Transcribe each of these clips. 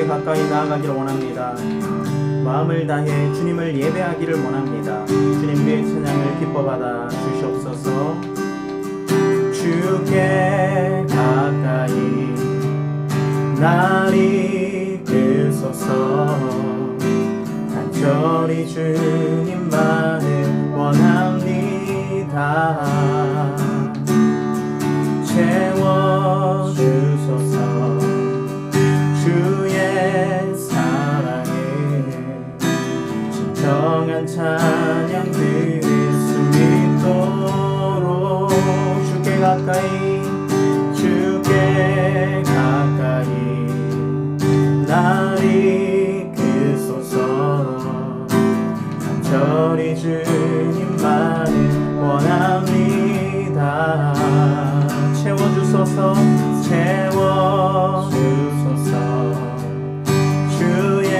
주께 가까이 나아가기를 원합니다. 마음을 다해 주님을 예배하기를 원합니다. 주님의 찬양을 기뻐받아 주시옵소서. 주께 가까이 나를 이끌소서. 간절히 주님만을 원합니다. 채워주소서. 주의 사랑에 진정한 찬양 드릴 수 있도록 주께 가까이 나를 이끌소서. 간절히 주님만을 원합니다. 채워주소서. 주의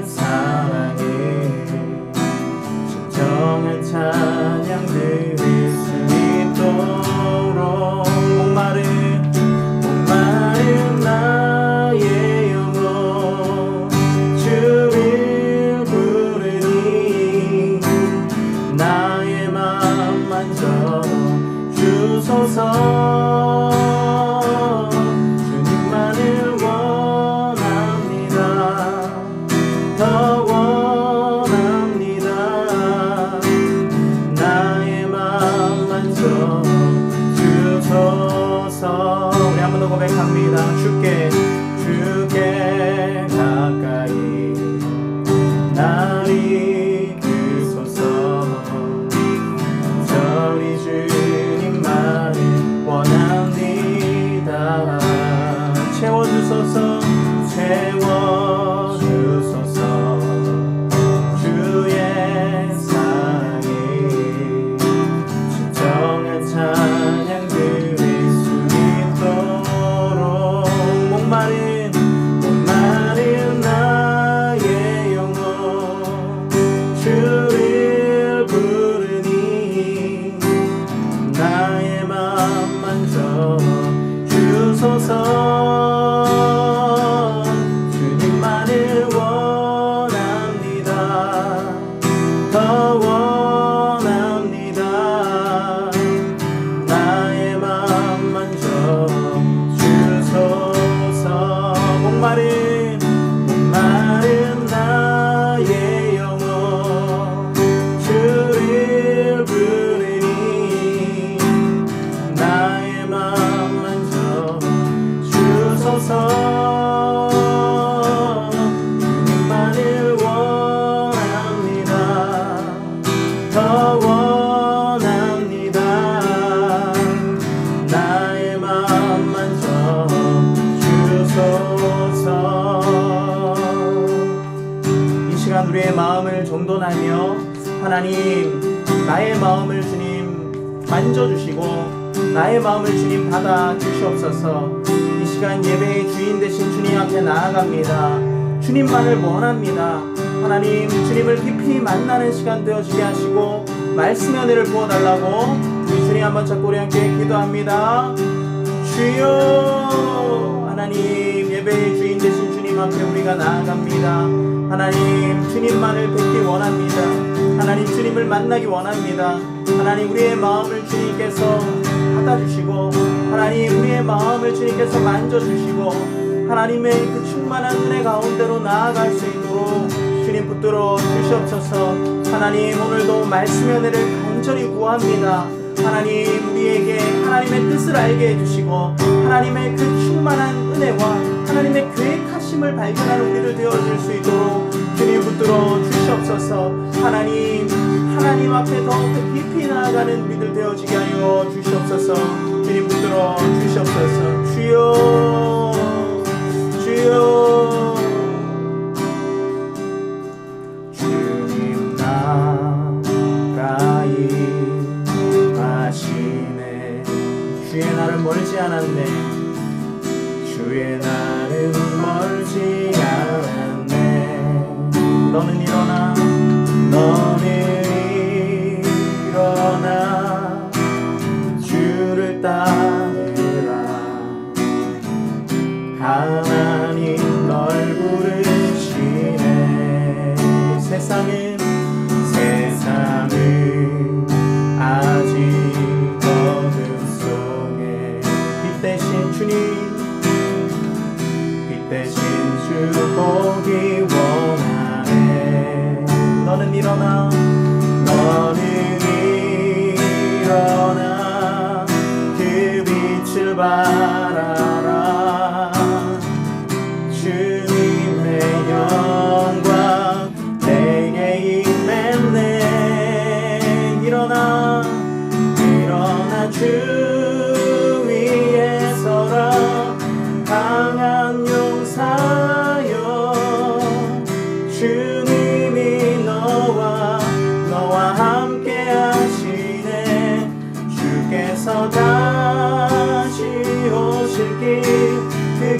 사랑에 진정한 찬양 드릴 수 있도록 목마른 나의 영혼 주를 부르니 나의 맘 만져 주소서. 주님만을 원합니다. 더 원합니다. 나의 맘 만져 주소서. 우리 한 번 더 고백합니다. 주께 가까이 나를 이끌소서. 저리 주님만을 원합니다. 채워주소서. 주의 사랑에 진정한 찬양 드릴 수 있도록 목마른 나의 영혼 주를 부르니 나의 맘 만져 주소서. 주님만을 원합니다. 더 원합니다. 나의 맘 만져 주소서. 목마른 나의 영혼 주를 부르니 나의 맘 만져 주소서. 주님만을 원합니다. 더 원합니다. 나의 맘 만져 주소서. 이 시간 우리의 마음을 정돈하며 하나님, 나의 마음을 주님 만져주시고 나의 마음을 주님 받아 주시옵소서. 이 시간 예배의 주인 되신 주님 앞에 나아갑니다. 주님만을 원합니다. 하나님, 주님을 깊이 만나는 시간 되어지게 하시고 말씀의 은혜를 부어달라고 우리 주님 한번 잡고 우리 함께 기도합니다. 주여. 하나님, 예배의 주인 되신 주님 앞에 우리가 나아갑니다. 하나님, 주님만을 뵙기 원합니다. 하나님, 주님을 만나기 원합니다. 하나님, 우리의 마음을 주님께서 받아주시고 하나님, 우리의 마음을 주님께서 만져주시고 하나님의 그 충만한 은혜 가운데로 나아갈 수 있도록 주님 붙들어 주시옵소서. 하나님, 오늘도 말씀의 은혜를 간절히 구합니다. 하나님, 우리에게 하나님의 뜻을 알게 해주시고 하나님의 그 충만한 은혜와 하나님의 계획하심을 발견하는 우리들 되어질 수 있도록 주님 붙들어 주시옵소서. 하나님 앞에 더욱더 깊이 나아가는 우리들 되어지게 하여 주시옵소서. 주님 붙들어 주시옵소서. 주여. 주님 가까이 가시네. 주의 날은 멀지 않았네. 주의 날은 멀지 않았네. 너는 일어나 주를 따르라. 하나님 너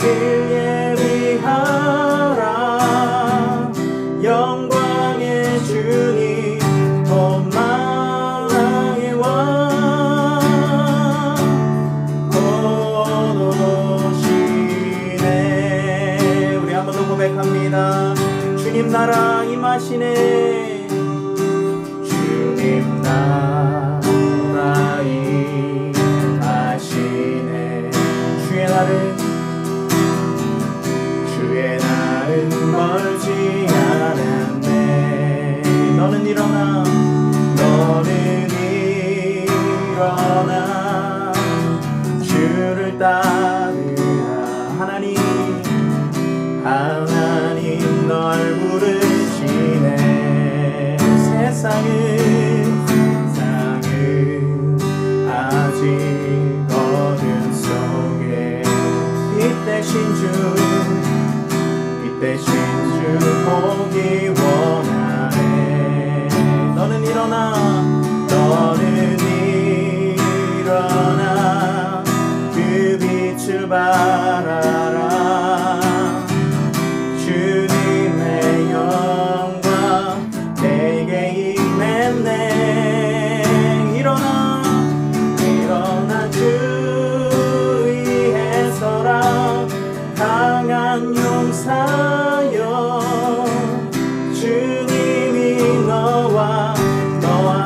길 예비하라. 영광의 주님 온 만왕의 왕 곧 오시네. 우리 한 번 더 고백합니다. 주님 나라 임하시네. 주님 나라 임하시네. 주의 날은 멀지 않았네. 너는 일어나 주를 따르라. 하나님 널 부르시네. 세상은 아직 어둠 속에 빛 대신 주 보기 원하네. 너는 일어나 그 빛을 바라라. 주님의 영광 내게 임했네. 일어나 주 위에 서라. 강한 용사여 주님이 너와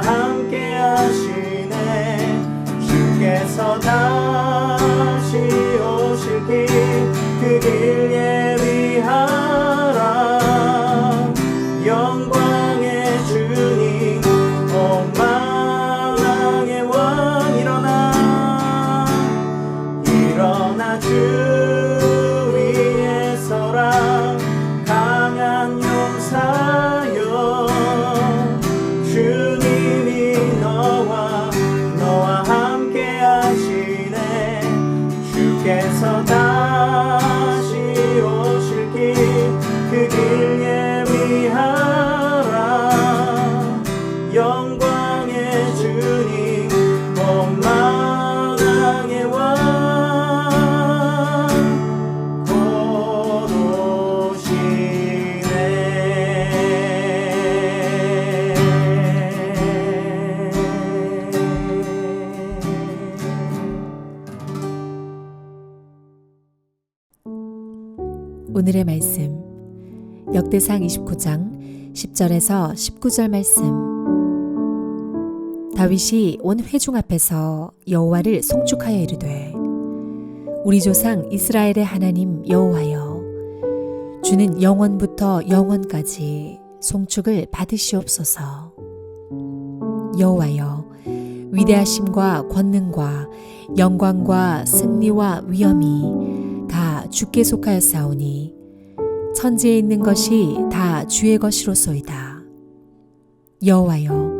함께 하시네. 주께서 다시 오실 길 그 길 예비하라. 영광의 주님 온 만왕의 왕 일어나 주 위에 서라. 강한 용사여 주님이 너와 함께 하시네. 주께서 다시 오실 길 그 길 예비하라. 영광의 주님 온 만왕의 왕 곧 오시네. 오늘의 말씀 역대상 29장 10절에서 19절 말씀. 다윗이 온 회중 앞에서 여호와를 송축하여 이르되 우리 조상 이스라엘의 하나님 여호와여 주는 영원부터 영원까지 송축을 받으시옵소서. 여호와여 위대하심과 권능과 영광과 승리와 위엄이 다 주께 속하였사오니 천지에 있는 것이 다 주의 것이로소이다. 여호와여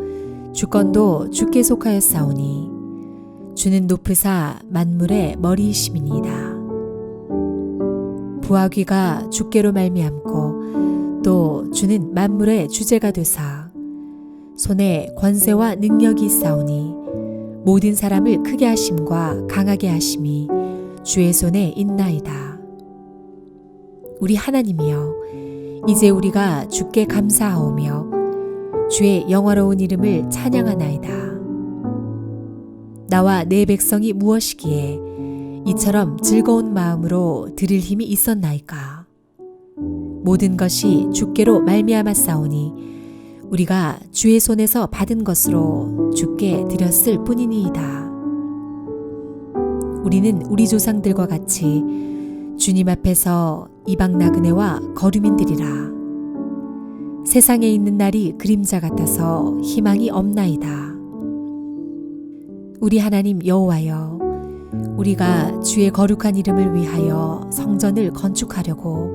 주권도 주께 속하였사오니 주는 높으사 만물의 머리이심이니이다. 부하귀가 주께로 말미암고 또 주는 만물의 주제가 되사 손에 권세와 능력이 있사오니 모든 사람을 크게 하심과 강하게 하심이 주의 손에 있나이다. 우리 하나님이여 이제 우리가 주께 감사하오며 주의 영화로운 이름을 찬양하나이다. 나와 내 백성이 무엇이기에 이처럼 즐거운 마음으로 드릴 힘이 있었나이까. 모든 것이 주께로 말미암았사오니 우리가 주의 손에서 받은 것으로 주께 드렸을 뿐이니이다. 우리는 우리 조상들과 같이 주님 앞에서 이방 나그네와 거류민들이라. 세상에 있는 날이 그림자 같아서 희망이 없나이다. 우리 하나님 여호와여 우리가 주의 거룩한 이름을 위하여 성전을 건축하려고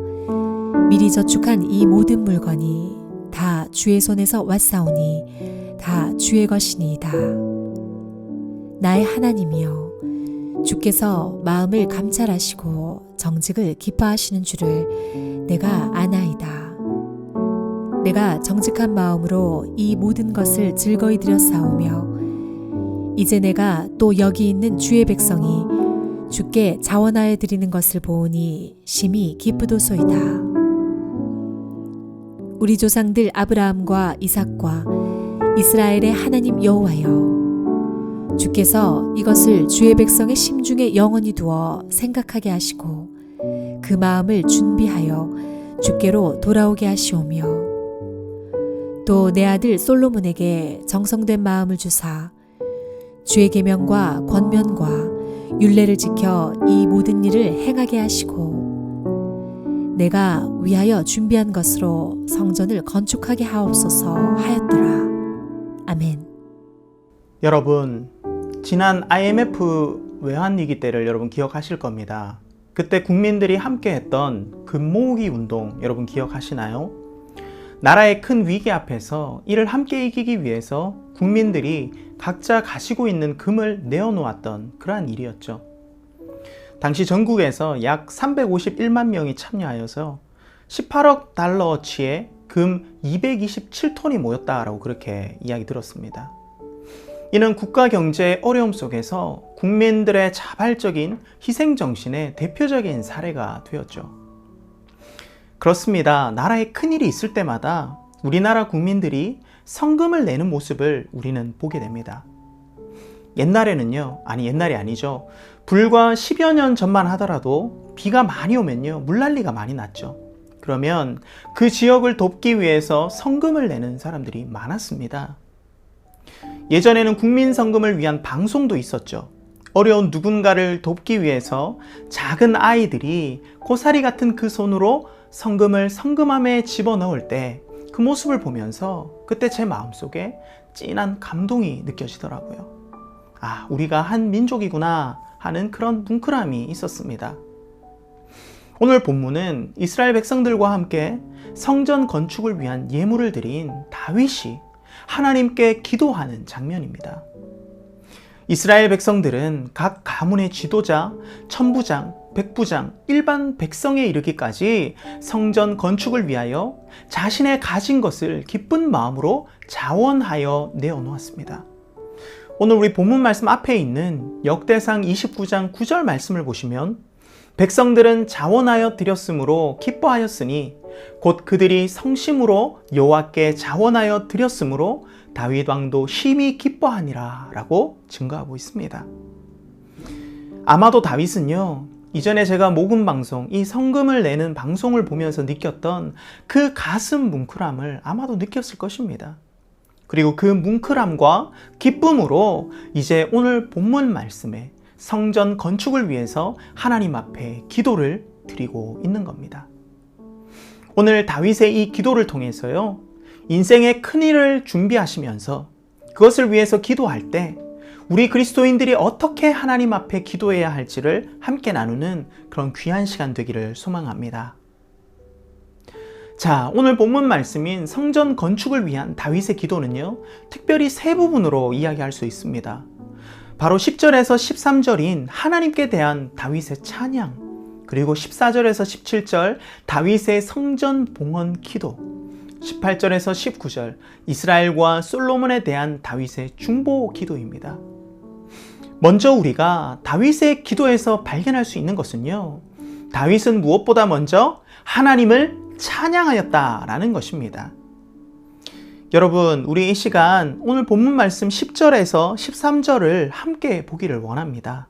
미리 저축한 이 모든 물건이 다 주의 손에서 왔사오니 다 주의 것이니이다. 나의 하나님이여 주께서 마음을 감찰하시고 정직을 기뻐하시는 줄을 내가 아나이다. 내가 정직한 마음으로 이 모든 것을 즐거이 드렸사오며 이제 내가 또 여기 있는 주의 백성이 주께 자원하여 드리는 것을 보오니 심히 기쁘도소이다. 우리 조상들 아브라함과 이삭과 이스라엘의 하나님 여호와여, 주께서 이것을 주의 백성의 심중에 영원히 두어 생각하게 하시고 그 마음을 준비하여 주께로 돌아오게 하시오며, 또 내 아들 솔로몬에게 정성된 마음을 주사 주의 계명과 권면과 율례를 지켜 이 모든 일을 행하게 하시고 내가 위하여 준비한 것으로 성전을 건축하게 하옵소서 하였더라. 아멘. 여러분, 지난 IMF 외환위기 때를 여러분 기억하실 겁니다. 그때 국민들이 함께 했던 금 모으기 운동 여러분 기억하시나요? 나라의 큰 위기 앞에서 이를 함께 이기기 위해서 국민들이 각자 가지고 있는 금을 내어놓았던 그러한 일이었죠. 당시 전국에서 약 351만 명이 참여하여서 18억 달러어치의 금 227톤이 모였다라고 그렇게 이야기 들었습니다. 이는 국가 경제의 어려움 속에서 국민들의 자발적인 희생정신의 대표적인 사례가 되었죠. 그렇습니다. 나라에 큰일이 있을 때마다 우리나라 국민들이 성금을 내는 모습을 우리는 보게 됩니다. 옛날에는요, 옛날이 아니죠. 불과 10여 년 전만 하더라도 비가 많이 오면요, 물난리가 많이 났죠. 그러면 그 지역을 돕기 위해서 성금을 내는 사람들이 많았습니다. 예전에는 국민성금을 위한 방송도 있었죠. 어려운 누군가를 돕기 위해서 작은 아이들이 고사리 같은 그 손으로 성금을 성금함에 집어넣을 때 그 모습을 보면서 그때 제 마음속에 진한 감동이 느껴지더라고요. 우리가 한 민족이구나 하는 그런 뭉클함이 있었습니다. 오늘 본문은 이스라엘 백성들과 함께 성전 건축을 위한 예물을 드린 다윗이 하나님께 기도하는 장면입니다. 이스라엘 백성들은 각 가문의 지도자, 천부장, 백부장, 일반 백성에 이르기까지 성전 건축을 위하여 자신의 가진 것을 기쁜 마음으로 자원하여 내어놓았습니다. 오늘 우리 본문 말씀 앞에 있는 역대상 29장 9절 말씀을 보시면 백성들은 자원하여 드렸으므로 기뻐하였으니 곧 그들이 성심으로 여호와께 자원하여 드렸으므로 다윗 왕도 심히 기뻐하니라 라고 증거하고 있습니다. 아마도 다윗은요, 이전에 제가 모금 방송, 이 성금을 내는 방송을 보면서 느꼈던 그 가슴 뭉클함을 아마도 느꼈을 것입니다. 그리고 그 뭉클함과 기쁨으로 이제 오늘 본문 말씀에 성전 건축을 위해서 하나님 앞에 기도를 드리고 있는 겁니다. 오늘 다윗의 이 기도를 통해서요, 인생의 큰일을 준비하시면서 그것을 위해서 기도할 때 우리 그리스도인들이 어떻게 하나님 앞에 기도해야 할지를 함께 나누는 그런 귀한 시간 되기를 소망합니다. 자, 오늘 본문 말씀인 성전 건축을 위한 다윗의 기도는요, 특별히 세 부분으로 이야기할 수 있습니다. 바로 10절에서 13절인 하나님께 대한 다윗의 찬양, 그리고 14절에서 17절 다윗의 성전 봉헌 기도, 18절에서 19절 이스라엘과 솔로몬에 대한 다윗의 중보 기도입니다. 먼저 우리가 다윗의 기도에서 발견할 수 있는 것은요, 다윗은 무엇보다 먼저 하나님을 찬양하였다라는 것입니다. 여러분, 우리 이 시간 오늘 본문 말씀 10절에서 13절을 함께 보기를 원합니다.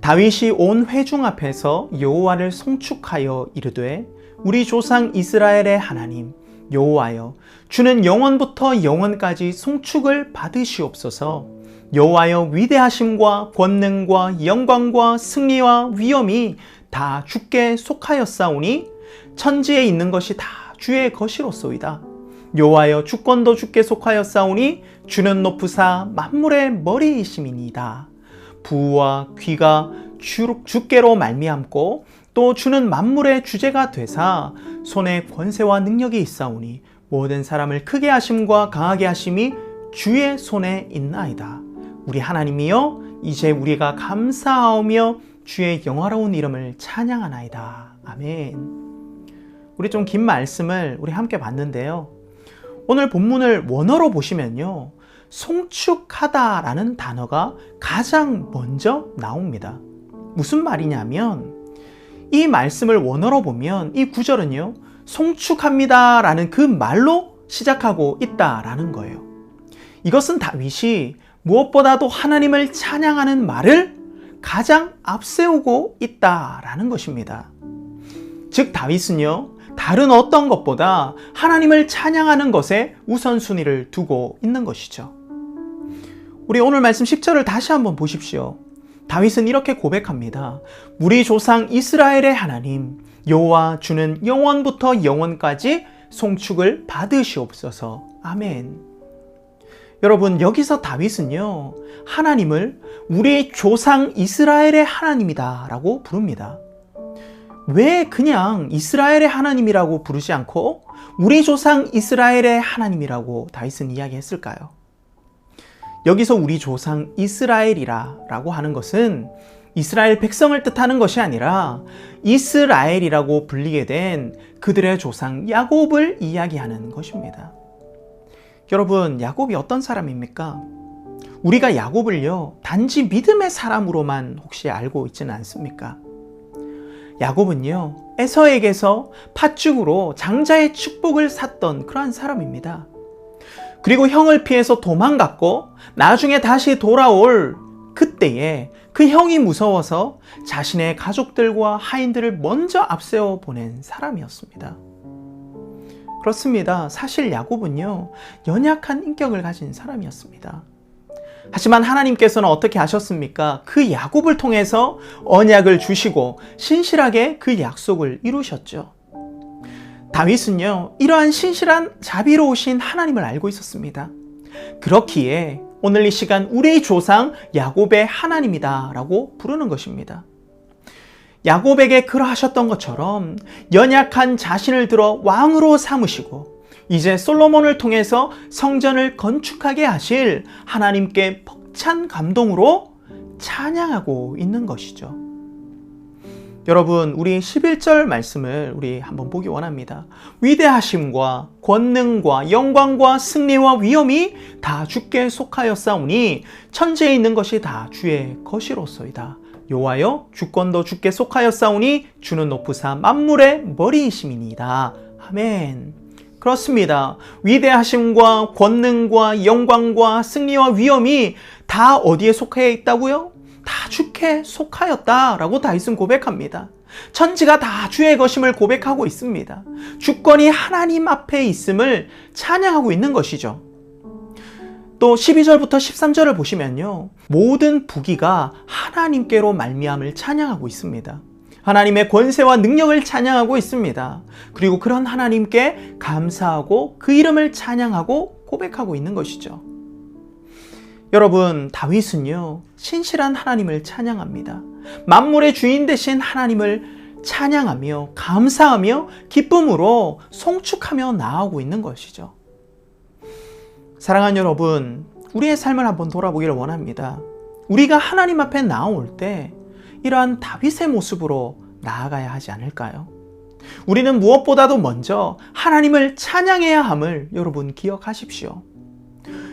다윗이 온 회중 앞에서 여호와를 송축하여 이르되 우리 조상 이스라엘의 하나님 여호와여, 주는 영원부터 영원까지 송축을 받으시옵소서. 여호와여, 위대하심과 권능과 영광과 승리와 위엄이 다 주께 속하였사오니 천지에 있는 것이 다 주의 것이로소이다. 여호와여, 주권도 주께 속하였사오니 주는 높으사 만물의 머리이심이니이다. 부와 귀가 주께로 말미암고 또 주는 만물의 주제가 되사 손에 권세와 능력이 있사오니 모든 사람을 크게 하심과 강하게 하심이 주의 손에 있나이다. 우리 하나님이여, 이제 우리가 감사하오며 주의 영화로운 이름을 찬양하나이다. 아멘. 우리 좀 긴 말씀을 우리 함께 봤는데요, 오늘 본문을 원어로 보시면요, 송축하다라는 단어가 가장 먼저 나옵니다. 무슨 말이냐면 이 말씀을 원어로 보면 이 구절은요, 송축합니다 라는 그 말로 시작하고 있다라는 거예요. 이것은 다윗이 무엇보다도 하나님을 찬양하는 말을 가장 앞세우고 있다라는 것입니다. 즉 다윗은요, 다른 어떤 것보다 하나님을 찬양하는 것에 우선순위를 두고 있는 것이죠. 우리 오늘 말씀 10절을 다시 한번 보십시오. 다윗은 이렇게 고백합니다. 우리 조상 이스라엘의 하나님 여호와 주는 영원부터 영원까지 송축을 받으시옵소서. 아멘. 여러분, 여기서 다윗은요, 하나님을 우리 조상 이스라엘의 하나님이다 라고 부릅니다. 왜 그냥 이스라엘의 하나님이라고 부르지 않고 우리 조상 이스라엘의 하나님이라고 다윗은 이야기했을까요? 여기서 우리 조상 이스라엘이라고 하는 것은 이스라엘 백성을 뜻하는 것이 아니라 이스라엘이라고 불리게 된 그들의 조상 야곱을 이야기하는 것입니다. 여러분, 야곱이 어떤 사람입니까? 우리가 야곱을요, 단지 믿음의 사람으로만 혹시 알고 있지는 않습니까? 야곱은요, 에서에게서 팥죽으로 장자의 축복을 샀던 그러한 사람입니다. 그리고 형을 피해서 도망갔고 나중에 다시 돌아올 그때에 그 형이 무서워서 자신의 가족들과 하인들을 먼저 앞세워 보낸 사람이었습니다. 그렇습니다. 사실 야곱은요, 연약한 인격을 가진 사람이었습니다. 하지만 하나님께서는 어떻게 하셨습니까? 그 야곱을 통해서 언약을 주시고 신실하게 그 약속을 이루셨죠. 다윗은요, 이러한 신실한 자비로우신 하나님을 알고 있었습니다. 그렇기에 오늘 이 시간 우리 조상 야곱의 하나님이다 라고 부르는 것입니다. 야곱에게 그러하셨던 것처럼 연약한 자신을 들어 왕으로 삼으시고 이제 솔로몬을 통해서 성전을 건축하게 하실 하나님께 벅찬 감동으로 찬양하고 있는 것이죠. 여러분, 우리 11절 말씀을 우리 한번 보기 원합니다. 위대하심과 권능과 영광과 승리와 위엄이 다 주께 속하였사오니 천지에 있는 것이 다 주의 것이로소이다. 여호와여, 주권도 주께 속하였사오니 주는 높으사 만물의 머리이심이니이다. 아멘. 그렇습니다. 위대하심과 권능과 영광과 승리와 위엄이 다 어디에 속해 있다고요? 다 주께 속하였다라고 다윗은 고백합니다. 천지가 다 주의 것임을 고백하고 있습니다. 주권이 하나님 앞에 있음을 찬양하고 있는 것이죠. 또 12절부터 13절을 보시면요, 모든 부귀가 하나님께로 말미암을 찬양하고 있습니다. 하나님의 권세와 능력을 찬양하고 있습니다. 그리고 그런 하나님께 감사하고 그 이름을 찬양하고 고백하고 있는 것이죠. 여러분, 다윗은요, 신실한 하나님을 찬양합니다. 만물의 주인 되신 하나님을 찬양하며 감사하며 기쁨으로 송축하며 나아가고 있는 것이죠. 사랑하는 여러분, 우리의 삶을 한번 돌아보기를 원합니다. 우리가 하나님 앞에 나올 때 이러한 다윗의 모습으로 나아가야 하지 않을까요? 우리는 무엇보다도 먼저 하나님을 찬양해야 함을 여러분 기억하십시오.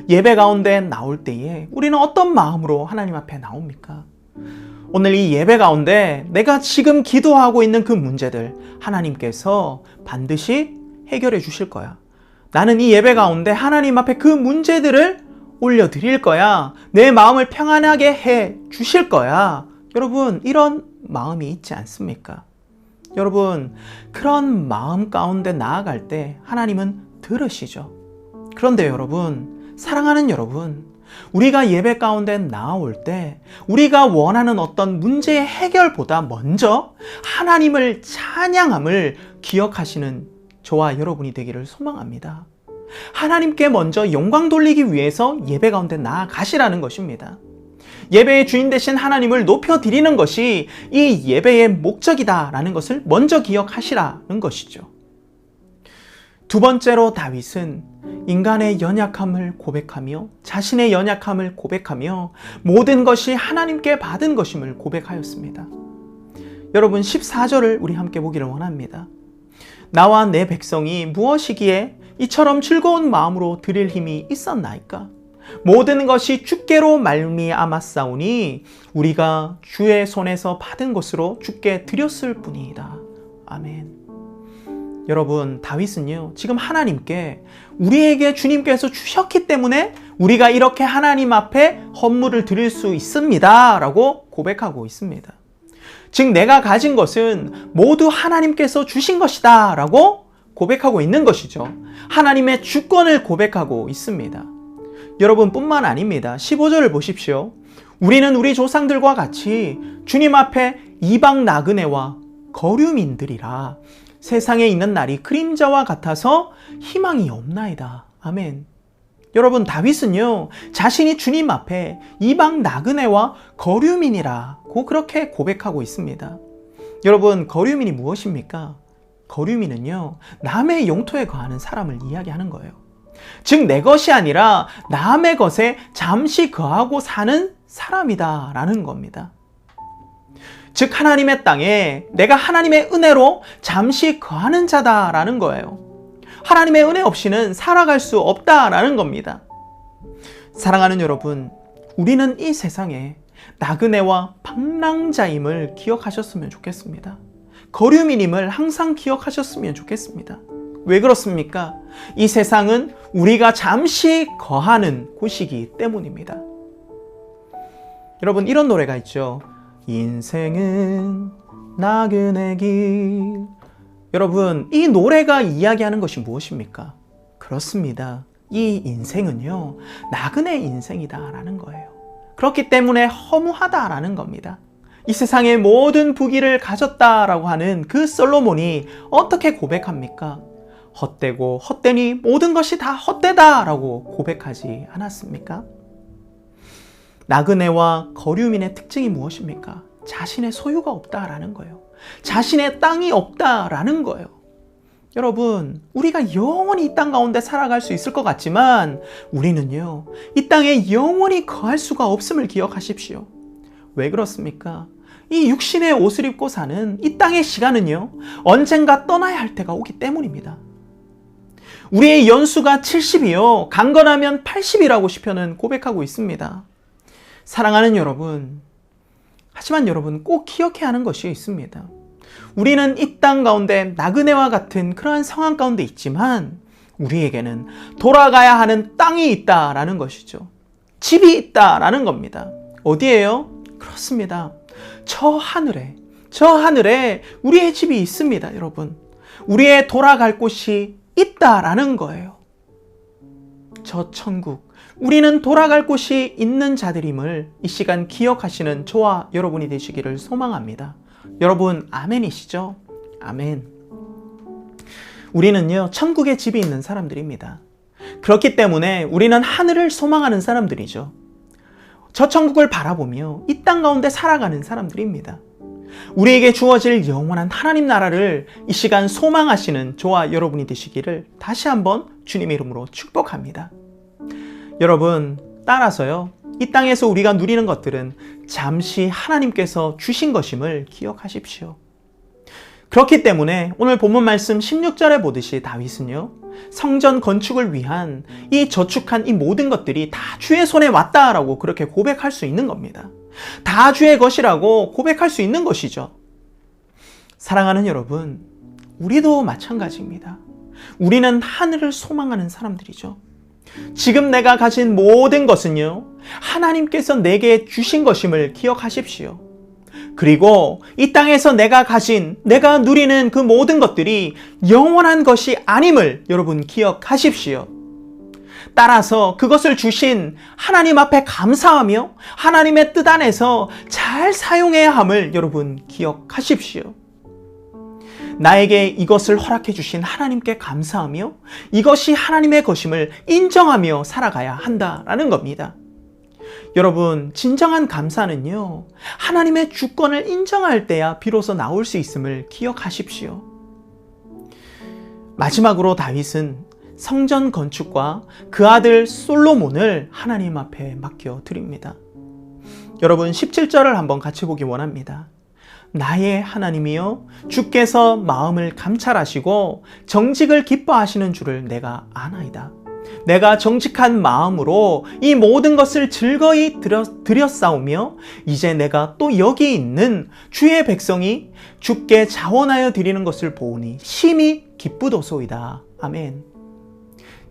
예배 가운데 나올 때에 우리는 어떤 마음으로 하나님 앞에 나옵니까? 오늘 이 예배 가운데 내가 지금 기도하고 있는 그 문제들 하나님께서 반드시 해결해 주실 거야. 나는 이 예배 가운데 하나님 앞에 그 문제들을 올려드릴 거야. 내 마음을 평안하게 해 주실 거야. 여러분, 이런 마음이 있지 않습니까? 여러분, 그런 마음 가운데 나아갈 때 하나님은 들으시죠. 그런데 여러분, 사랑하는 여러분, 우리가 예배 가운데 나올 때 우리가 원하는 어떤 문제의 해결보다 먼저 하나님을 찬양함을 기억하시는 저와 여러분이 되기를 소망합니다. 하나님께 먼저 영광 돌리기 위해서 예배 가운데 나아가시라는 것입니다. 예배의 주인 되신 하나님을 높여드리는 것이 이 예배의 목적이다라는 것을 먼저 기억하시라는 것이죠. 두 번째로 다윗은 인간의 연약함을 고백하며 자신의 연약함을 고백하며 모든 것이 하나님께 받은 것임을 고백하였습니다. 여러분, 14절을 우리 함께 보기를 원합니다. 나와 내 백성이 무엇이기에 이처럼 즐거운 마음으로 드릴 힘이 있었나이까? 모든 것이 주께로 말미암았사오니 우리가 주의 손에서 받은 것으로 주께 드렸을 뿐이다. 아멘. 여러분, 다윗은요, 지금 하나님께 우리에게 주님께서 주셨기 때문에 우리가 이렇게 하나님 앞에 헌물을 드릴 수 있습니다 라고 고백하고 있습니다. 즉 내가 가진 것은 모두 하나님께서 주신 것이다 라고 고백하고 있는 것이죠. 하나님의 주권을 고백하고 있습니다. 여러분 뿐만 아닙니다. 15절을 보십시오. 우리는 우리 조상들과 같이 주님 앞에 이방 나그네와 거류민들이라 세상에 있는 날이 그림자와 같아서 희망이 없나이다. 아멘. 여러분, 다윗은요, 자신이 주님 앞에 이방 나그네와 거류민이라고 그렇게 고백하고 있습니다. 여러분, 거류민이 무엇입니까? 거류민은요, 남의 영토에 거하는 사람을 이야기하는 거예요. 즉 내 것이 아니라 남의 것에 잠시 거하고 사는 사람이다 라는 겁니다. 즉 하나님의 땅에 내가 하나님의 은혜로 잠시 거하는 자다라는 거예요. 하나님의 은혜 없이는 살아갈 수 없다라는 겁니다. 사랑하는 여러분, 우리는 이 세상에 나그네와 방랑자임을 기억하셨으면 좋겠습니다. 거류민임을 항상 기억하셨으면 좋겠습니다. 왜 그렇습니까? 이 세상은 우리가 잠시 거하는 곳이기 때문입니다. 여러분, 이런 노래가 있죠. 인생은 나그네 길. 여러분, 이 노래가 이야기하는 것이 무엇입니까? 그렇습니다. 이 인생은요, 나그네 인생이다라는 거예요. 그렇기 때문에 허무하다라는 겁니다. 이 세상의 모든 부귀를 가졌다라고 하는 그 솔로몬이 어떻게 고백합니까? 헛되고 헛되니 모든 것이 다 헛되다라고 고백하지 않았습니까? 나그네와 거류민의 특징이 무엇입니까? 자신의 소유가 없다라는 거예요. 자신의 땅이 없다라는 거예요. 여러분, 우리가 영원히 이 땅 가운데 살아갈 수 있을 것 같지만 우리는요, 이 땅에 영원히 거할 수가 없음을 기억하십시오. 왜 그렇습니까? 이 육신의 옷을 입고 사는 이 땅의 시간은요, 언젠가 떠나야 할 때가 오기 때문입니다. 우리의 연수가 70이요, 강건하면 80이라고 시편은 고백하고 있습니다. 사랑하는 여러분, 하지만 여러분 꼭 기억해야 하는 것이 있습니다. 우리는 이 땅 가운데 나그네와 같은 그러한 상황 가운데 있지만 우리에게는 돌아가야 하는 땅이 있다라는 것이죠. 집이 있다라는 겁니다. 어디예요? 그렇습니다. 저 하늘에 우리의 집이 있습니다, 여러분. 우리의 돌아갈 곳이 있다라는 거예요. 저 천국, 우리는 돌아갈 곳이 있는 자들임을 이 시간 기억하시는 저와 여러분이 되시기를 소망합니다. 여러분, 아멘이시죠? 아멘. 우리는요, 천국에 집이 있는 사람들입니다. 그렇기 때문에 우리는 하늘을 소망하는 사람들이죠. 저 천국을 바라보며 이 땅 가운데 살아가는 사람들입니다. 우리에게 주어질 영원한 하나님 나라를 이 시간 소망하시는 저와 여러분이 되시기를 다시 한번 주님의 이름으로 축복합니다. 여러분, 따라서요, 이 땅에서 우리가 누리는 것들은 잠시 하나님께서 주신 것임을 기억하십시오. 그렇기 때문에 오늘 본문 말씀 16절에 보듯이 다윗은요, 성전 건축을 위한 이 저축한 이 모든 것들이 다 주의 손에 왔다라고 그렇게 고백할 수 있는 겁니다. 다 주의 것이라고 고백할 수 있는 것이죠. 사랑하는 여러분, 우리도 마찬가지입니다. 우리는 하늘을 소망하는 사람들이죠. 지금 내가 가진 모든 것은요, 하나님께서 내게 주신 것임을 기억하십시오. 그리고 이 땅에서 내가 누리는 그 모든 것들이 영원한 것이 아님을 여러분 기억하십시오. 따라서 그것을 주신 하나님 앞에 감사하며 하나님의 뜻 안에서 잘 사용해야 함을 여러분 기억하십시오. 나에게 이것을 허락해 주신 하나님께 감사하며 이것이 하나님의 것임을 인정하며 살아가야 한다라는 겁니다. 여러분, 진정한 감사는요, 하나님의 주권을 인정할 때야 비로소 나올 수 있음을 기억하십시오. 마지막으로 다윗은 성전 건축과 그 아들 솔로몬을 하나님 앞에 맡겨드립니다. 여러분, 17절을 한번 같이 보기 원합니다. 나의 하나님이여, 주께서 마음을 감찰하시고 정직을 기뻐하시는 줄을 내가 아나이다. 내가 정직한 마음으로 이 모든 것을 즐거이 드렸사오며 이제 내가 또 여기 있는 주의 백성이 주께 자원하여 드리는 것을 보오니 심히 기쁘도소이다. 아멘.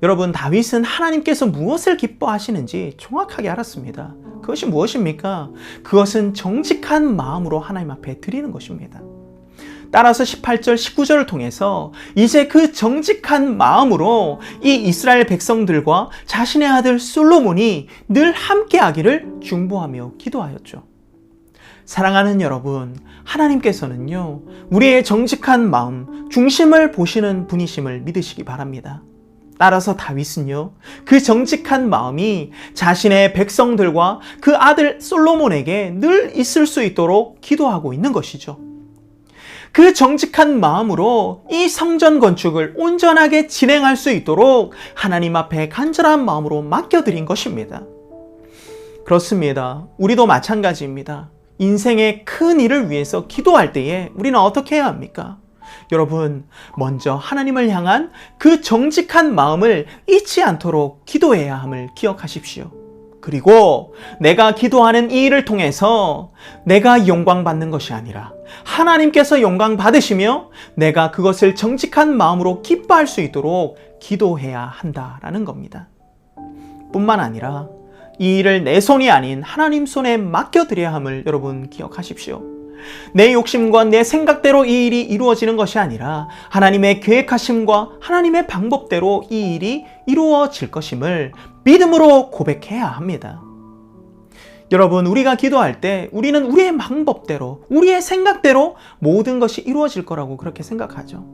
여러분, 다윗은 하나님께서 무엇을 기뻐하시는지 정확하게 알았습니다. 그것이 무엇입니까? 그것은 정직한 마음으로 하나님 앞에 드리는 것입니다. 따라서 18절, 19절을 통해서 이제 그 정직한 마음으로 이 이스라엘 백성들과 자신의 아들 솔로몬이 늘 함께하기를 중보하며 기도하였죠. 사랑하는 여러분, 하나님께서는요, 우리의 정직한 마음, 중심을 보시는 분이심을 믿으시기 바랍니다. 따라서 다윗은요, 그 정직한 마음이 자신의 백성들과 그 아들 솔로몬에게 늘 있을 수 있도록 기도하고 있는 것이죠. 그 정직한 마음으로 이 성전 건축을 온전하게 진행할 수 있도록 하나님 앞에 간절한 마음으로 맡겨드린 것입니다. 그렇습니다. 우리도 마찬가지입니다. 인생의 큰 일을 위해서 기도할 때에 우리는 어떻게 해야 합니까? 여러분, 먼저 하나님을 향한 그 정직한 마음을 잊지 않도록 기도해야 함을 기억하십시오. 그리고 내가 기도하는 이 일을 통해서 내가 영광 받는 것이 아니라 하나님께서 영광 받으시며 내가 그것을 정직한 마음으로 기뻐할 수 있도록 기도해야 한다라는 겁니다. 뿐만 아니라 이 일을 내 손이 아닌 하나님 손에 맡겨드려야 함을 여러분 기억하십시오. 내 욕심과 내 생각대로 이 일이 이루어지는 것이 아니라 하나님의 계획하심과 하나님의 방법대로 이 일이 이루어질 것임을 믿음으로 고백해야 합니다. 여러분, 우리가 기도할 때 우리는 우리의 방법대로, 우리의 생각대로 모든 것이 이루어질 거라고 그렇게 생각하죠.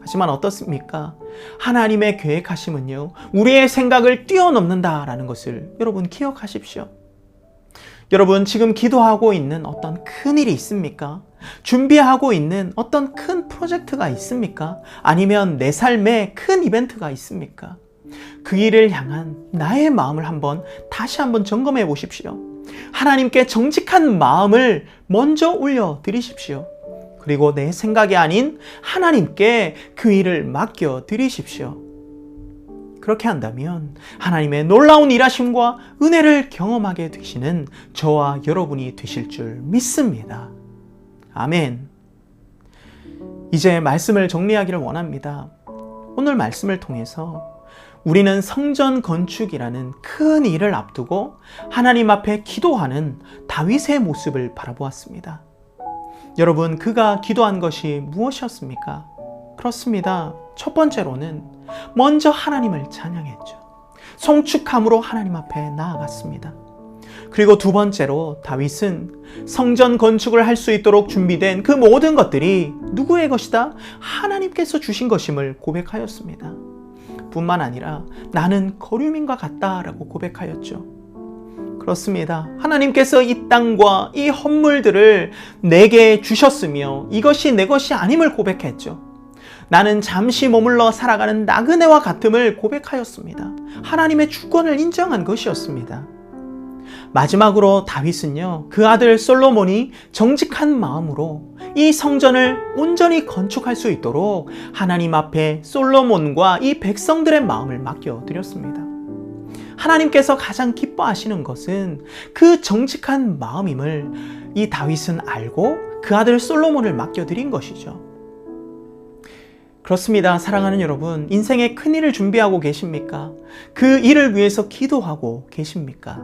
하지만 어떻습니까? 하나님의 계획하심은요, 우리의 생각을 뛰어넘는다라는 것을 여러분 기억하십시오. 여러분, 지금 기도하고 있는 어떤 큰 일이 있습니까? 준비하고 있는 어떤 큰 프로젝트가 있습니까? 아니면 내 삶에 큰 이벤트가 있습니까? 그 일을 향한 나의 마음을 다시 한번 점검해 보십시오. 하나님께 정직한 마음을 먼저 올려드리십시오. 그리고 내 생각이 아닌 하나님께 그 일을 맡겨드리십시오. 그렇게 한다면 하나님의 놀라운 일하심과 은혜를 경험하게 되시는 저와 여러분이 되실 줄 믿습니다. 아멘. 이제 말씀을 정리하기를 원합니다. 오늘 말씀을 통해서 우리는 성전 건축이라는 큰 일을 앞두고 하나님 앞에 기도하는 다윗의 모습을 바라보았습니다. 여러분, 그가 기도한 것이 무엇이었습니까? 그렇습니다. 첫 번째로는 먼저 하나님을 찬양했죠. 송축함으로 하나님 앞에 나아갔습니다. 그리고 두 번째로 다윗은 성전 건축을 할 수 있도록 준비된 그 모든 것들이 누구의 것이다? 하나님께서 주신 것임을 고백하였습니다. 뿐만 아니라 나는 거류민과 같다라고 고백하였죠. 그렇습니다. 하나님께서 이 땅과 이 헌물들을 내게 주셨으며 이것이 내 것이 아님을 고백했죠. 나는 잠시 머물러 살아가는 나그네와 같음을 고백하였습니다. 하나님의 주권을 인정한 것이었습니다. 마지막으로 다윗은요, 그 아들 솔로몬이 정직한 마음으로 이 성전을 온전히 건축할 수 있도록 하나님 앞에 솔로몬과 이 백성들의 마음을 맡겨드렸습니다. 하나님께서 가장 기뻐하시는 것은 그 정직한 마음임을 이 다윗은 알고 그 아들 솔로몬을 맡겨드린 것이죠. 그렇습니다. 사랑하는 여러분, 인생의 큰일을 준비하고 계십니까? 그 일을 위해서 기도하고 계십니까?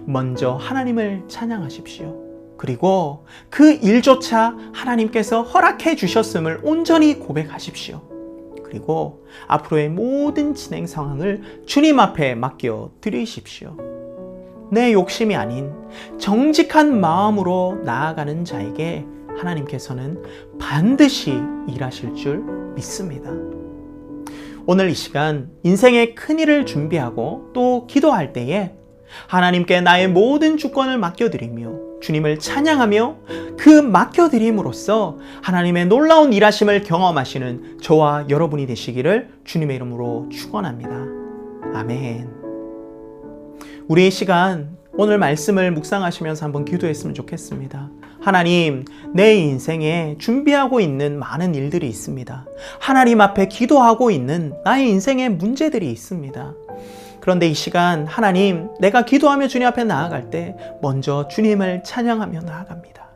먼저 하나님을 찬양하십시오. 그리고 그 일조차 하나님께서 허락해 주셨음을 온전히 고백하십시오. 그리고 앞으로의 모든 진행 상황을 주님 앞에 맡겨 드리십시오. 내 욕심이 아닌 정직한 마음으로 나아가는 자에게 하나님께서는 반드시 일하실 줄 믿습니다. 오늘 이 시간 인생의 큰일을 준비하고 또 기도할 때에 하나님께 나의 모든 주권을 맡겨드리며 주님을 찬양하며 그 맡겨드림으로써 하나님의 놀라운 일하심을 경험하시는 저와 여러분이 되시기를 주님의 이름으로 축원합니다. 아멘. 우리 이 시간 오늘 말씀을 묵상하시면서 한번 기도했으면 좋겠습니다. 하나님, 내 인생에 준비하고 있는 많은 일들이 있습니다. 하나님 앞에 기도하고 있는 나의 인생의 문제들이 있습니다. 그런데 이 시간 하나님, 내가 기도하며 주님 앞에 나아갈 때 먼저 주님을 찬양하며 나아갑니다.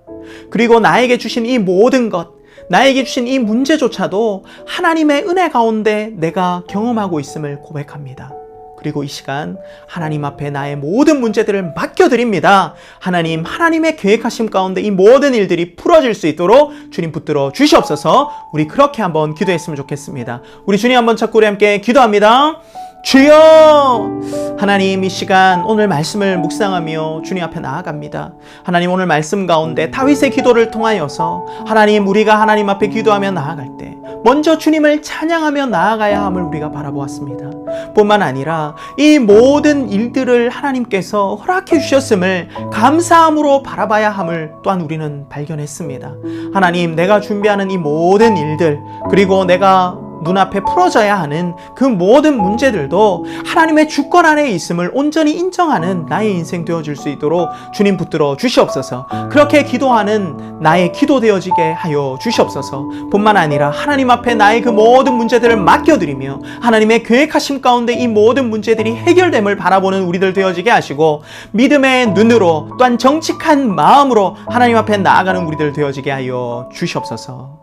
그리고 나에게 주신 이 모든 것, 나에게 주신 이 문제조차도 하나님의 은혜 가운데 내가 경험하고 있음을 고백합니다. 그리고 이 시간 하나님 앞에 나의 모든 문제들을 맡겨드립니다. 하나님, 하나님의 계획하심 가운데 이 모든 일들이 풀어질 수 있도록 주님 붙들어 주시옵소서. 우리 그렇게 한번 기도했으면 좋겠습니다. 우리 주님 한번 찾고 우리 함께 기도합니다. 주여! 하나님, 이 시간 오늘 말씀을 묵상하며 주님 앞에 나아갑니다. 하나님, 오늘 말씀 가운데 다윗의 기도를 통하여서 하나님, 우리가 하나님 앞에 기도하며 나아갈 때 먼저 주님을 찬양하며 나아가야 함을 우리가 바라보았습니다. 뿐만 아니라 이 모든 일들을 하나님께서 허락해 주셨음을 감사함으로 바라봐야 함을 또한 우리는 발견했습니다. 하나님, 내가 준비하는 이 모든 일들, 그리고 내가 눈앞에 풀어져야 하는 그 모든 문제들도 하나님의 주권 안에 있음을 온전히 인정하는 나의 인생 되어질 수 있도록 주님 붙들어 주시옵소서. 그렇게 기도하는 나의 기도 되어지게 하여 주시옵소서. 뿐만 아니라 하나님 앞에 나의 그 모든 문제들을 맡겨드리며 하나님의 계획하심 가운데 이 모든 문제들이 해결됨을 바라보는 우리들 되어지게 하시고, 믿음의 눈으로 또한 정직한 마음으로 하나님 앞에 나아가는 우리들 되어지게 하여 주시옵소서.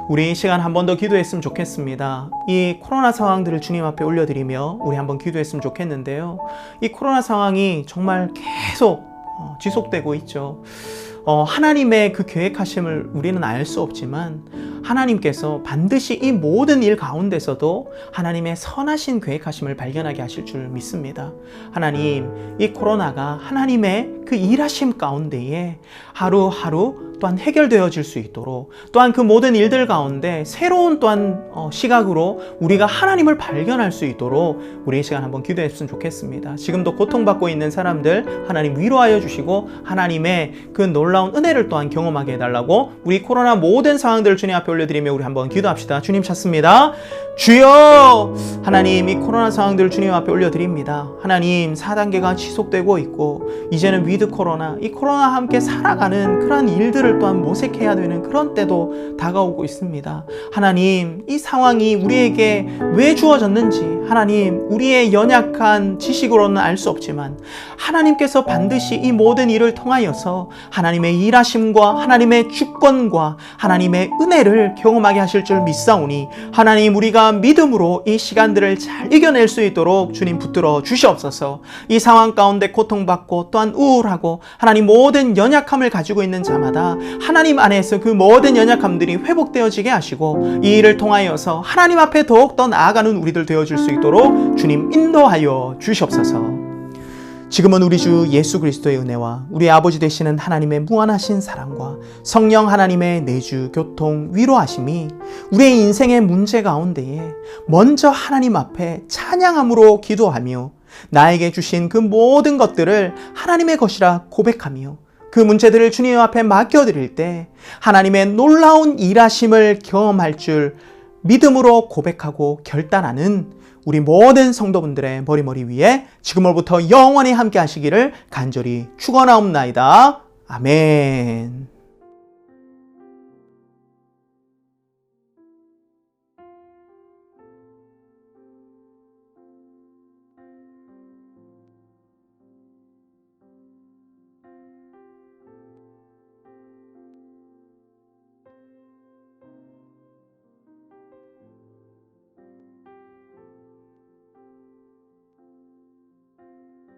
우리 이 시간 한 번 더 기도했으면 좋겠습니다. 이 코로나 상황들을 주님 앞에 올려드리며 우리 한번 기도했으면 좋겠는데요. 이 코로나 상황이 정말 계속 지속되고 있죠. 하나님의 그 계획하심을 우리는 알 수 없지만 하나님께서 반드시 이 모든 일 가운데서도 하나님의 선하신 계획하심을 발견하게 하실 줄 믿습니다. 하나님, 이 코로나가 하나님의 그 일하심 가운데에 하루하루 또한 해결되어질 수 있도록, 또한 그 모든 일들 가운데 새로운 또한 시각으로 우리가 하나님을 발견할 수 있도록 우리 이 시간 한번 기도했으면 좋겠습니다. 지금도 고통받고 있는 사람들 하나님 위로하여 주시고 하나님의 그 놀라운 은혜를 또한 경험하게 해달라고 우리 코로나 모든 상황들을 주님 앞에 올려드리며 우리 한번 기도합시다. 주님 찾습니다. 주여! 하나님, 이 코로나 상황들을 주님 앞에 올려드립니다. 하나님, 4단계가 지속되고 있고 이제는 위드 코로나, 이 코로나와 함께 살아가는 그런 일들을 또한 모색해야 되는 그런 때도 다가오고 있습니다. 하나님, 이 상황이 우리에게 왜 주어졌는지 하나님, 우리의 연약한 지식으로는 알 수 없지만 하나님께서 반드시 이 모든 일을 통하여서 하나님의 일하심과 하나님의 주권과 하나님의 은혜를 경험하게 하실 줄 믿사오니 하나님, 우리가 믿음으로 이 시간들을 잘 이겨낼 수 있도록 주님 붙들어 주시옵소서. 이 상황 가운데 고통받고 또한 우울하고 하나님 모든 연약함을 가지고 있는 자마다 하나님 안에서 그 모든 연약함들이 회복되어지게 하시고 이 일을 통하여서 하나님 앞에 더욱더 나아가는 우리들 되어줄 수 있도록 주님 인도하여 주시옵소서. 지금은 우리 주 예수 그리스도의 은혜와 우리 아버지 되시는 하나님의 무한하신 사랑과 성령 하나님의 내주, 교통, 위로하심이 우리의 인생의 문제 가운데에 먼저 하나님 앞에 찬양함으로 기도하며 나에게 주신 그 모든 것들을 하나님의 것이라 고백하며 그 문제들을 주님 앞에 맡겨드릴 때 하나님의 놀라운 일하심을 경험할 줄 믿음으로 고백하고 결단하는 우리 모든 성도분들의 머리 위에 지금으로부터 영원히 함께 하시기를 간절히 축원하옵나이다. 아멘.